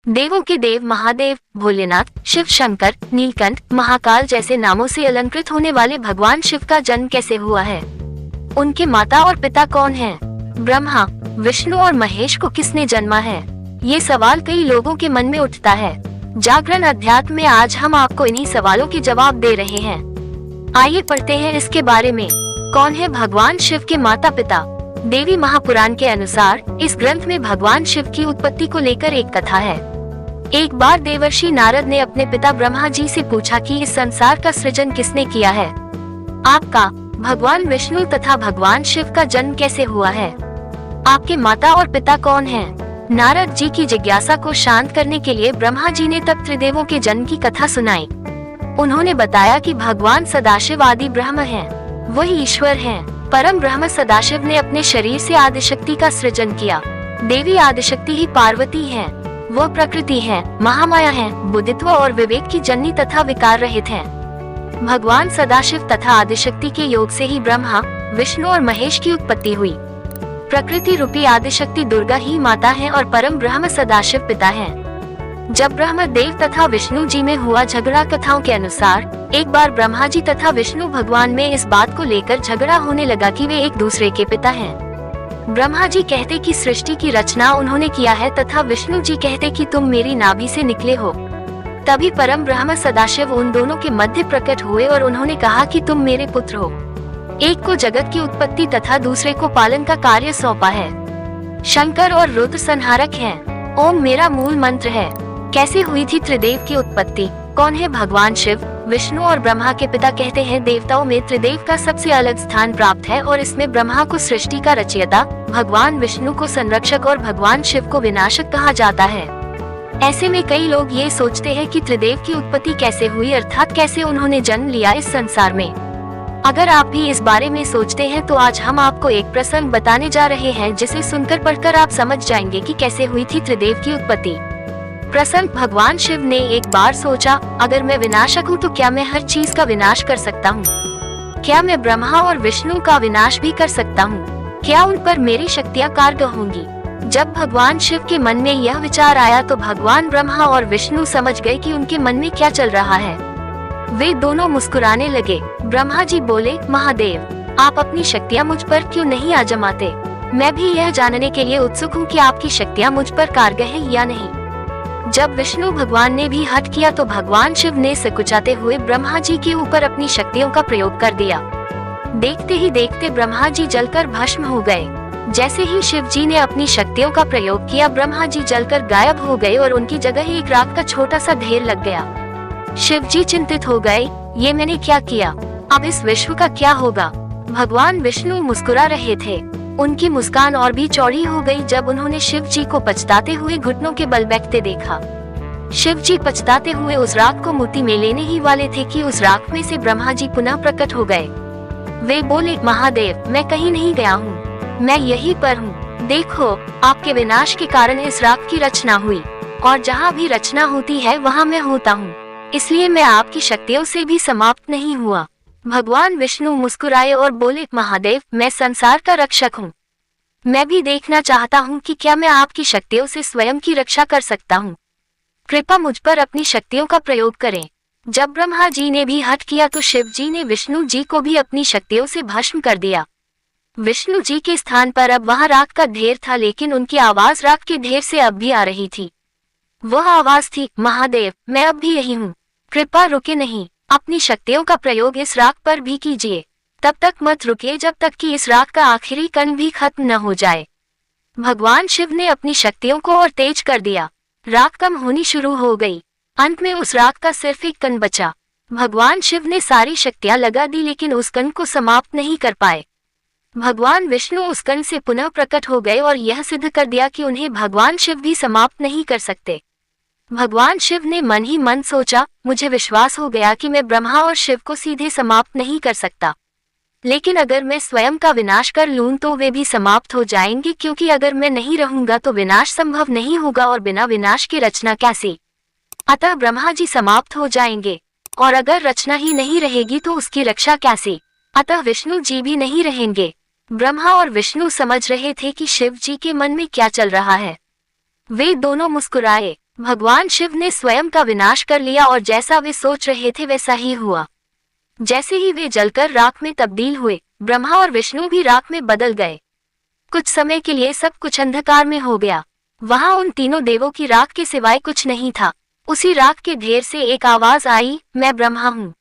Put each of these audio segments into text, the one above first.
देवों के देव महादेव, भोलेनाथ, शिव शंकर, नीलकंठ, महाकाल जैसे नामों से अलंकृत होने वाले भगवान शिव का जन्म कैसे हुआ है? उनके माता और पिता कौन हैं? ब्रह्मा, विष्णु और महेश को किसने जन्मा है? ये सवाल कई लोगों के मन में उठता है। जागरण अध्यात्म में आज हम आपको इन्हीं सवालों के जवाब दे रहे हैं। आइए पढ़ते हैं इसके बारे में। कौन है भगवान शिव के माता पिता? देवी महापुराण के अनुसार इस ग्रंथ में भगवान शिव की उत्पत्ति को लेकर एक कथा है। एक बार देवर्षि नारद ने अपने पिता ब्रह्मा जी से पूछा कि इस संसार का सृजन किसने किया है? आपका भगवान विष्णु तथा भगवान शिव का जन्म कैसे हुआ है? आपके माता और पिता कौन हैं? नारद जी की जिज्ञासा को शांत करने के लिए ब्रह्मा जी ने तब त्रिदेवों के जन्म की कथा सुनाई। उन्होंने बताया कि भगवान सदाशिव आदि ब्रह्म हैं, वही ईश्वर हैं। परम ब्रह्म सदाशिव ने अपने शरीर से आदिशक्ति का सृजन किया। देवी आदिशक्ति ही पार्वती हैं। वो प्रकृति है, महामाया है, बुद्धित्व और विवेक की जननी तथा विकार रहित है। भगवान सदाशिव तथा आदिशक्ति के योग से ही ब्रह्मा, विष्णु और महेश की उत्पत्ति हुई। प्रकृति रूपी आदिशक्ति दुर्गा ही माता है और परम ब्रह्म सदाशिव पिता हैं। जब ब्रह्म देव तथा विष्णु जी में हुआ झगड़ा, कथाओं के अनुसार एक बार ब्रह्मा जी तथा विष्णु भगवान में इस बात को लेकर झगड़ा होने लगा कि वे एक दूसरे के पिता हैं। ब्रह्मा जी कहते कि सृष्टि की रचना उन्होंने किया है तथा विष्णु जी कहते कि तुम मेरी नाभि से निकले हो। तभी परम ब्रह्म सदाशिव उन दोनों के मध्य प्रकट हुए और उन्होंने कहा कि तुम मेरे पुत्र हो। एक को जगत की उत्पत्ति तथा दूसरे को पालन का कार्य सौंपा है। शंकर और रुद्र संहारक हैं। ओम मेरा मूल मंत्र है। कैसे हुई थी त्रिदेव की उत्पत्ति? कौन है भगवान शिव? विष्णु और ब्रह्मा के पिता कहते हैं देवताओं में त्रिदेव का सबसे अलग स्थान प्राप्त है और इसमें ब्रह्मा को सृष्टि का रचयिता, भगवान विष्णु को संरक्षक और भगवान शिव को विनाशक कहा जाता है। ऐसे में कई लोग ये सोचते हैं कि त्रिदेव की उत्पत्ति कैसे हुई, अर्थात कैसे उन्होंने जन्म लिया इस संसार में। अगर आप भी इस बारे में सोचते हैं तो आज हम आपको एक प्रसंग बताने जा रहे हैं जिसे सुनकर पढ़कर आप समझ जाएंगे कि कैसे हुई थी त्रिदेव की उत्पत्ति। प्रसंग: भगवान शिव ने एक बार सोचा, अगर मैं विनाशक हूँ तो क्या मैं हर चीज का विनाश कर सकता हूँ? क्या मैं ब्रह्मा और विष्णु का विनाश भी कर सकता हूँ? क्या उन पर मेरी शक्तियाँ कारगर होंगी? जब भगवान शिव के मन में यह विचार आया तो भगवान ब्रह्मा और विष्णु समझ गए कि उनके मन में क्या चल रहा है। वे दोनों मुस्कुराने लगे। ब्रह्मा जी बोले, महादेव, आप अपनी शक्तियाँ मुझ पर क्यों नहीं आजमाते? मैं भी यह जानने के लिए उत्सुक हूँ कि आपकी शक्तियाँ मुझ पर कारगर हैं या नहीं। जब विष्णु भगवान ने भी हठ किया तो भगवान शिव ने सिकुचाते हुए ब्रह्मा जी के ऊपर अपनी शक्तियों का प्रयोग कर दिया। देखते ही देखते ब्रह्मा जी जलकर भस्म हो गए। जैसे ही शिव जी ने अपनी शक्तियों का प्रयोग किया, ब्रह्मा जी जलकर गायब हो गए और उनकी जगह एक राख का छोटा सा ढेर लग गया। शिव जी चिंतित हो गए, ये मैंने क्या किया? अब इस विश्व का क्या होगा? भगवान विष्णु मुस्कुरा रहे थे। उनकी मुस्कान और भी चौड़ी हो गई जब उन्होंने शिव जी को पछताते हुए घुटनों के बल बैठते देखा। शिव जी पछताते हुए उस राख को मुट्ठी में लेने ही वाले थे कि उस राख में से ब्रह्मा जी पुनः प्रकट हो गए। वे बोले, महादेव, मैं कहीं नहीं गया हूँ, मैं यहीं पर हूँ। देखो, आपके विनाश के कारण इस राख की रचना हुई और जहाँ भी रचना होती है वहाँ मैं होता हूँ, इसलिए मैं आपकी शक्तियों से भी समाप्त नहीं हुआ। भगवान विष्णु मुस्कुराए और बोले, महादेव, मैं संसार का रक्षक हूँ। मैं भी देखना चाहता हूँ कि क्या मैं आपकी शक्तियों से स्वयं की रक्षा कर सकता हूँ। कृपा मुझ पर अपनी शक्तियों का प्रयोग करें। जब ब्रह्मा जी ने भी हठ किया तो शिव जी ने विष्णु जी को भी अपनी शक्तियों से भस्म कर दिया। विष्णु जी के स्थान पर अब वहाँ राख का ढेर था, लेकिन उनकी आवाज राख के ढेर से अब भी आ रही थी। वह आवाज थी, महादेव, मैं अब भी यही हूँ, कृपा रुके नहीं, अपनी शक्तियों का प्रयोग इस राख पर भी कीजिए। तब तक मत रुकिए जब तक कि इस राख का आखिरी कण भी खत्म न हो जाए। भगवान शिव ने अपनी शक्तियों को और तेज कर दिया। राख कम होनी शुरू हो गई। अंत में उस राख का सिर्फ एक कण बचा। भगवान शिव ने सारी शक्तियां लगा दी लेकिन उस कण को समाप्त नहीं कर पाए। भगवान विष्णु उस कण से पुनः प्रकट हो गए और यह सिद्ध कर दिया कि उन्हें भगवान शिव भी समाप्त नहीं कर सकते। भगवान शिव ने मन ही मन सोचा, मुझे विश्वास हो गया कि मैं ब्रह्मा और शिव को सीधे समाप्त नहीं कर सकता, लेकिन अगर मैं स्वयं का विनाश कर लूं तो वे भी समाप्त हो जाएंगे, क्योंकि अगर मैं नहीं रहूंगा तो विनाश संभव नहीं होगा और बिना विनाश की रचना कैसी? अतः ब्रह्मा जी समाप्त हो जाएंगे और अगर रचना ही नहीं रहेगी तो उसकी रक्षा कैसे? अतः विष्णु जी भी नहीं रहेंगे। ब्रह्मा और विष्णु समझ रहे थे कि शिव जी के मन में क्या चल रहा है। वे दोनों मुस्कुराए। भगवान शिव ने स्वयं का विनाश कर लिया और जैसा वे सोच रहे थे वैसा ही हुआ। जैसे ही वे जलकर राख में तब्दील हुए, ब्रह्मा और विष्णु भी राख में बदल गए। कुछ समय के लिए सब कुछ अंधकार में हो गया। वहां उन तीनों देवों की राख के सिवाय कुछ नहीं था। उसी राख के ढेर से एक आवाज आई, मैं ब्रह्मा हूँ।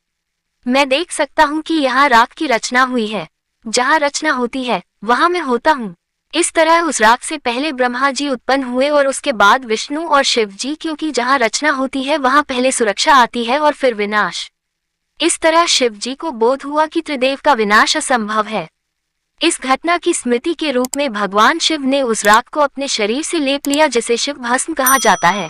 मैं देख सकता हूँ कि यहाँ राख की रचना हुई है। जहाँ रचना होती है वहां मैं होता हूँ। इस तरह उस राख से पहले ब्रह्मा जी उत्पन्न हुए और उसके बाद विष्णु और शिव जी, क्योंकि जहाँ रचना होती है वहां पहले सुरक्षा आती है और फिर विनाश। इस तरह शिव जी को बोध हुआ कि त्रिदेव का विनाश असंभव है। इस घटना की स्मृति के रूप में भगवान शिव ने उस राख को अपने शरीर से लेप लिया, जिसे शिव भस्म कहा जाता है।